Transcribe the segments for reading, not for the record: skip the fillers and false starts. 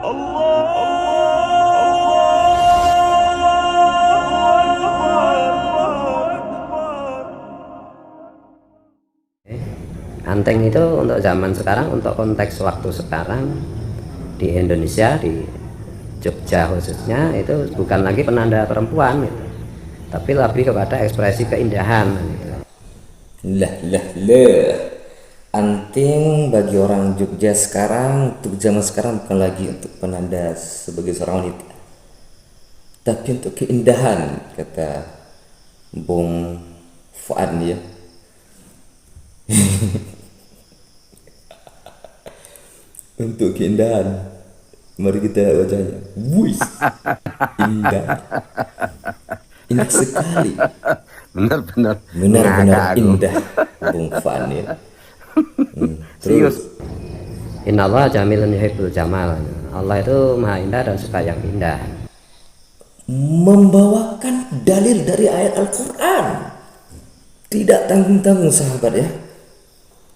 Anteng itu untuk zaman sekarang, untuk konteks waktu sekarang di Indonesia, di Jogja khususnya, itu bukan lagi penanda perempuan gitu, tapi lebih kepada ekspresi keindahan gitu. Lah. Anting bagi orang Jogja sekarang, untuk zaman sekarang bukan lagi untuk penanda sebagai seorang wanita, tapi untuk keindahan, kata Bung Fuad nih ya. Untuk keindahan, mari kita lihat wajahnya. Wih, indah, indah sekali, Bener-bener benar-benar ngakak aku. indah, Bung Fuad ya. Serius. Terus Innallaha jamilun yuhibbul jamal. Allah itu maha indah dan suka yang indah. membawakan dalil dari ayat Al-Quran, tidak tanggung-tanggung sahabat ya,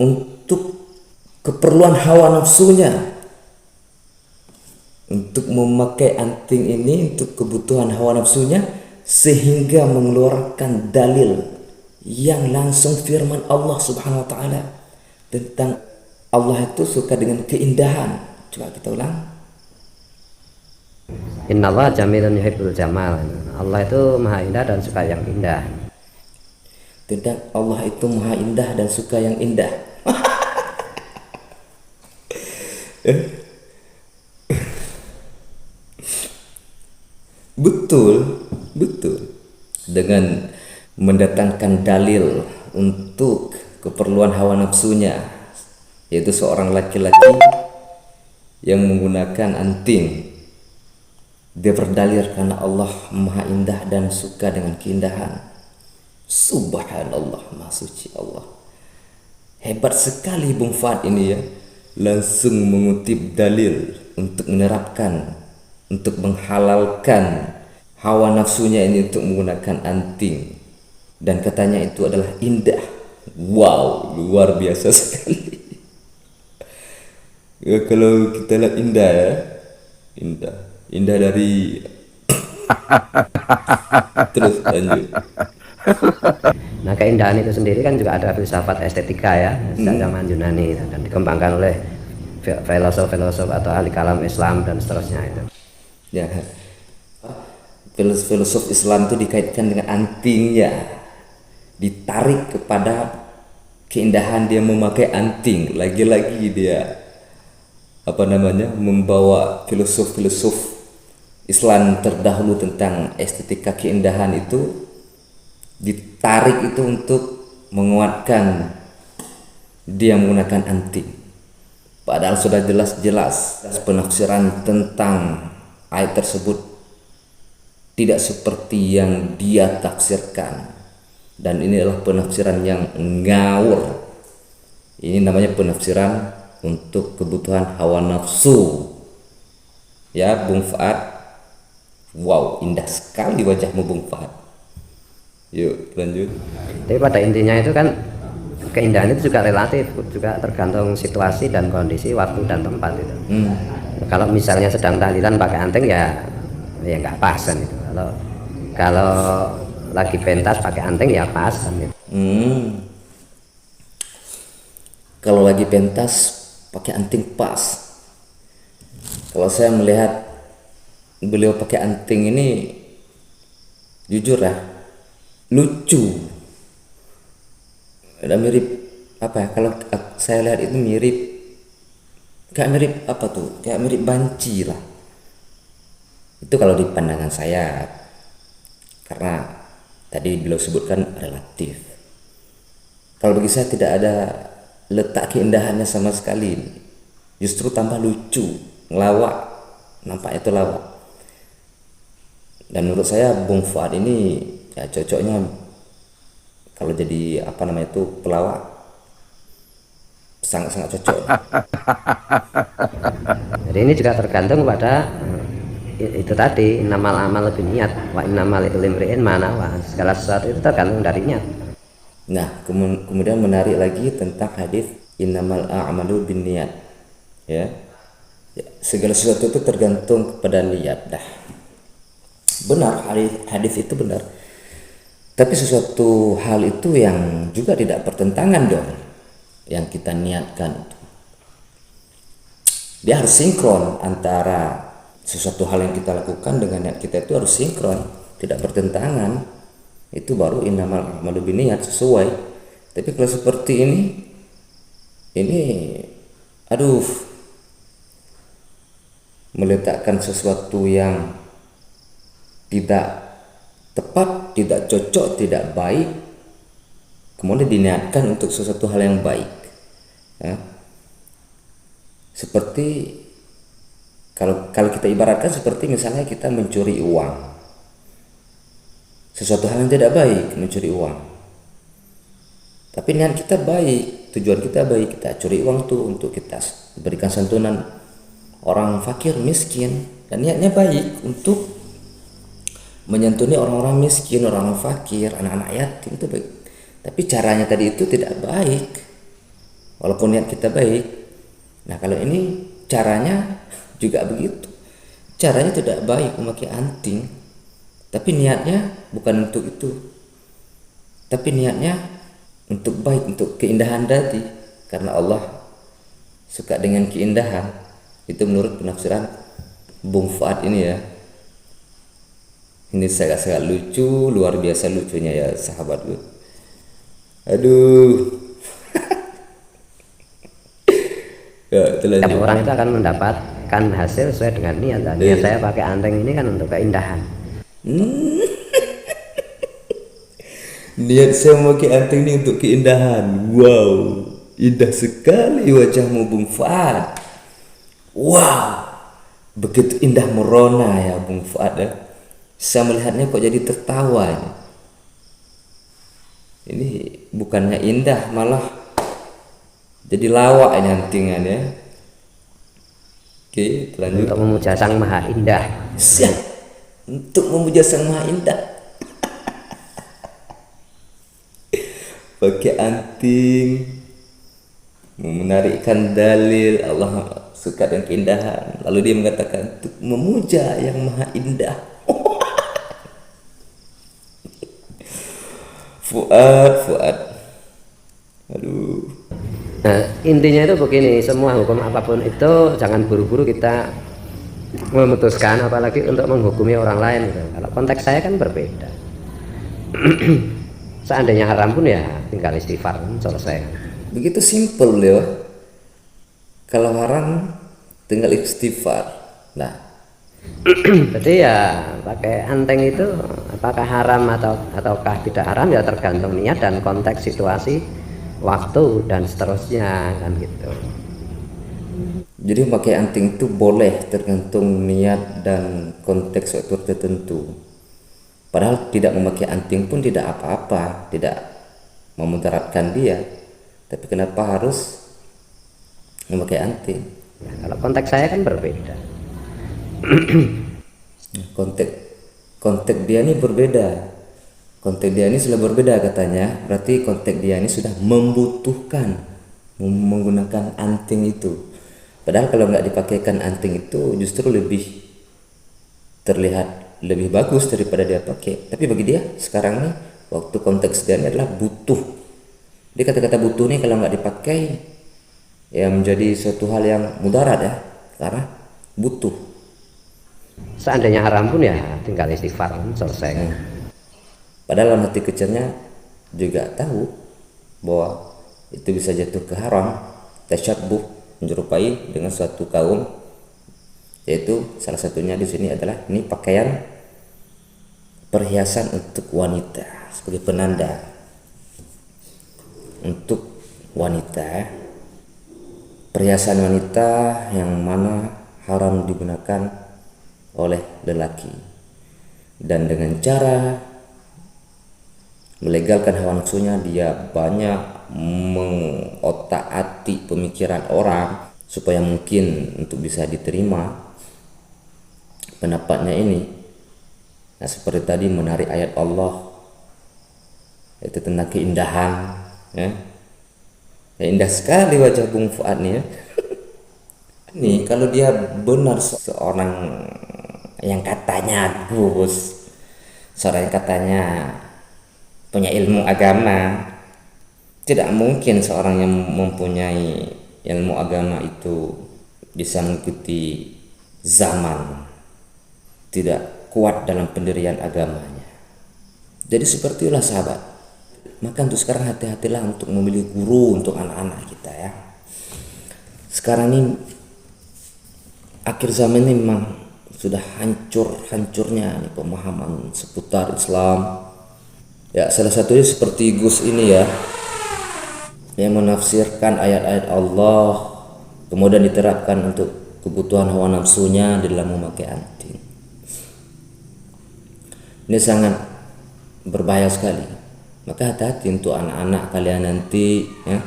untuk keperluan hawa nafsunya, untuk memakai anting ini untuk kebutuhan hawa nafsunya, sehingga mengeluarkan dalil yang langsung firman Allah Subhanahu wa taala tentang Allah itu suka dengan keindahan. Coba kita ulang. Innallaha jamilun yuhibbul jamal. Allah itu maha indah dan suka yang indah. Tentang Allah itu maha indah dan suka yang indah. Betul, betul. Dengan mendatangkan dalil untuk keperluan hawa nafsunya, yaitu seorang laki-laki yang menggunakan anting, dia berdalil karena Allah maha indah dan suka dengan keindahan. Subhanallah, maha suci Allah. Hebat sekali Bung Fuad ini ya, langsung mengutip dalil untuk menerapkan, untuk menghalalkan hawa nafsunya ini untuk menggunakan anting, dan katanya itu adalah indah. Wow, luar biasa sekali. Ya, kalau kita lihat indah ya, indah dari terus lanjut. Nah, keindahan itu sendiri kan juga ada filsafat estetika ya, sejak zaman Yunani dan dikembangkan oleh filosof-filosof atau ahli kalam Islam dan seterusnya itu. Ya, filosof Islam itu dikaitkan dengan antingnya, ditarik kepada keindahan dia memakai anting. Lagi-lagi dia membawa filosof Islam terdahulu tentang estetika keindahan itu, ditarik itu untuk menguatkan dia menggunakan anting. Padahal sudah jelas-jelas penafsiran tentang ayat tersebut tidak seperti yang dia tafsirkan, dan ini adalah penafsiran yang ngawur. Ini namanya penafsiran untuk kebutuhan hawa nafsu ya Bung Fuad. Wow, indah sekali wajahmu Bung Fuad. Yuk lanjut. Tapi pada intinya itu kan keindahan itu juga relatif, juga tergantung situasi dan kondisi, waktu dan tempat itu. Kalau misalnya sedang tahlilan pakai anting ya nggak pas kan itu. Kalau lagi pentas pakai anting ya pas kan gitu. Kalau lagi pentas pakai anting pas. Kalau saya melihat beliau pakai anting ini, jujur lah, lucu. Ada mirip apa ya? Kalau saya lihat itu mirip, kayak mirip apa tuh? Kayak mirip banci lah. Itu kalau di pandangan saya, karena tadi beliau sebutkan relatif. Kalau bagi saya tidak ada letak keindahannya sama sekali, justru tambah lucu, ngelawak, nampaknya itu lawak. Dan menurut saya Bung Fuad ini ya cocoknya kalau jadi pelawak, sangat-sangat cocok. Jadi ini juga tergantung pada itu tadi, innamal amal niat wa innamal limri'in ma nawa. Segala sesuatu itu tergantung dari niat. Nah, kemudian menarik lagi tentang hadis innamal a'malu binniyat. Ya. Ya, segala sesuatu itu tergantung kepada niat dah. Benar, hadis itu benar. Tapi sesuatu hal itu yang juga tidak bertentangan dong, yang kita niatkan. Dia harus sinkron antara sesuatu hal yang kita lakukan dengan niat kita, itu harus sinkron, tidak bertentangan. Itu baru innamal a'malu binniyat, sesuai. Tapi kalau seperti ini aduh, meletakkan sesuatu yang tidak tepat, tidak cocok, tidak baik, kemudian diniatkan untuk sesuatu hal yang baik, ya. Seperti kalau kita ibaratkan seperti misalnya kita mencuri uang, sesuatu hal yang tidak baik, mencuri uang, tapi niat kita baik, tujuan kita baik, kita curi uang tuh untuk kita berikan santunan orang fakir miskin, dan niatnya baik untuk menyantuni orang-orang miskin, orang-orang fakir, anak-anak yatim, itu baik. Tapi caranya tadi itu tidak baik, walaupun niat kita baik. Nah kalau ini caranya juga begitu, caranya tidak baik, memakai anting, tapi niatnya bukan untuk itu, tapi niatnya untuk baik, untuk keindahan tadi, karena Allah suka dengan keindahan. Itu menurut penafsiran Bung Fuad ini ya. Ini sangat lucu, luar biasa lucunya ya sahabatku. Aduh. Ya, Setiap orang itu akan mendapatkan hasil sesuai dengan niat. Dan niat saya pakai anting ini kan untuk keindahan. Niat saya memakai anting ini untuk keindahan. Wow, indah sekali wajahmu Bung Fuad. Wow, begitu indah merona ya Bung Fuad ya. Saya melihatnya kok jadi tertawa ini. Ini bukannya indah, malah jadi lawak ini antingan ya. Oke, lanjut. Untuk memuja Sang Maha Indah. Siap. Untuk memuja Sang Maha Indah. Pakai anting, menarikkan dalil Allah suka dengan keindahan. Lalu dia mengatakan untuk memuja yang Maha Indah. Fuad. Aduh. Nah, intinya itu begini, semua hukum apapun itu jangan buru-buru kita memutuskan, apalagi untuk menghukumi orang lain gitu. Kalau konteks saya kan berbeda. Seandainya haram pun ya tinggal istighfar, selesai. Begitu simpel Leo. Kalau haram tinggal istighfar. Nah, jadi ya pakai anting itu apakah haram ataukah tidak haram ya tergantung niat dan konteks situasi, waktu dan seterusnya kan gitu. Jadi pakai anting itu boleh tergantung niat dan konteks waktu tertentu. Padahal tidak memakai anting pun tidak apa-apa, tidak memudaratkan dia. Tapi kenapa harus memakai anting? Ya, kalau konteks saya kan berbeda. konteks dia ini berbeda. Konteks dia ini sudah berbeda katanya. Berarti konteks dia ini sudah membutuhkan menggunakan anting itu. Padahal kalau nggak dipakaikan anting itu justru lebih terlihat lebih bagus daripada dia pakai. Tapi bagi dia sekarang nih waktu konteks dia ini adalah butuh. Dia kata-kata butuh nih kalau nggak dipakai ya menjadi suatu hal yang mudarat ya, karena butuh. Seandainya haram pun ya tinggal istighfar, selesai. Padahal dalam hati kecilnya juga tahu bahwa itu bisa jatuh ke haram, tasyabbuh, menyerupai dengan suatu kaum, yaitu salah satunya di sini adalah ini pakaian perhiasan untuk wanita sebagai penanda untuk wanita, perhiasan wanita yang mana haram digunakan oleh lelaki, dan dengan cara melegalkan hawa nafsunya dia banyak mengotak-atik pemikiran orang supaya mungkin untuk bisa diterima pendapatnya ini. Nah, seperti tadi menarik ayat Allah itu tentang keindahan ya. Ya, indah sekali wajah Bung Fuad nih ya. Nih kalau dia benar seorang yang katanya Gus, seorang yang katanya punya ilmu agama, tidak mungkin seorang yang mempunyai ilmu agama itu bisa mengikuti zaman, tidak kuat dalam pendirian agamanya. Jadi seperti itulah sahabat. Maka untuk sekarang hati-hatilah untuk memilih guru untuk anak-anak kita ya. Sekarang ini akhir zaman ini memang sudah hancurnya nih pemahaman seputar Islam. Ya salah satunya seperti Gus ini ya, yang menafsirkan ayat-ayat Allah kemudian diterapkan untuk kebutuhan hawa nafsunya di dalam memakai anting. Ini sangat berbahaya sekali. Maka hati-hati untuk anak-anak kalian nanti ya.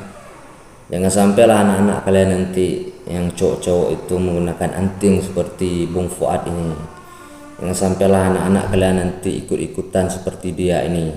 Jangan sampailah anak-anak kalian nanti yang cowok-cowok itu menggunakan anting seperti Bung Fuad ini. Jangan sampailah anak-anak kalian nanti ikut-ikutan seperti dia ini.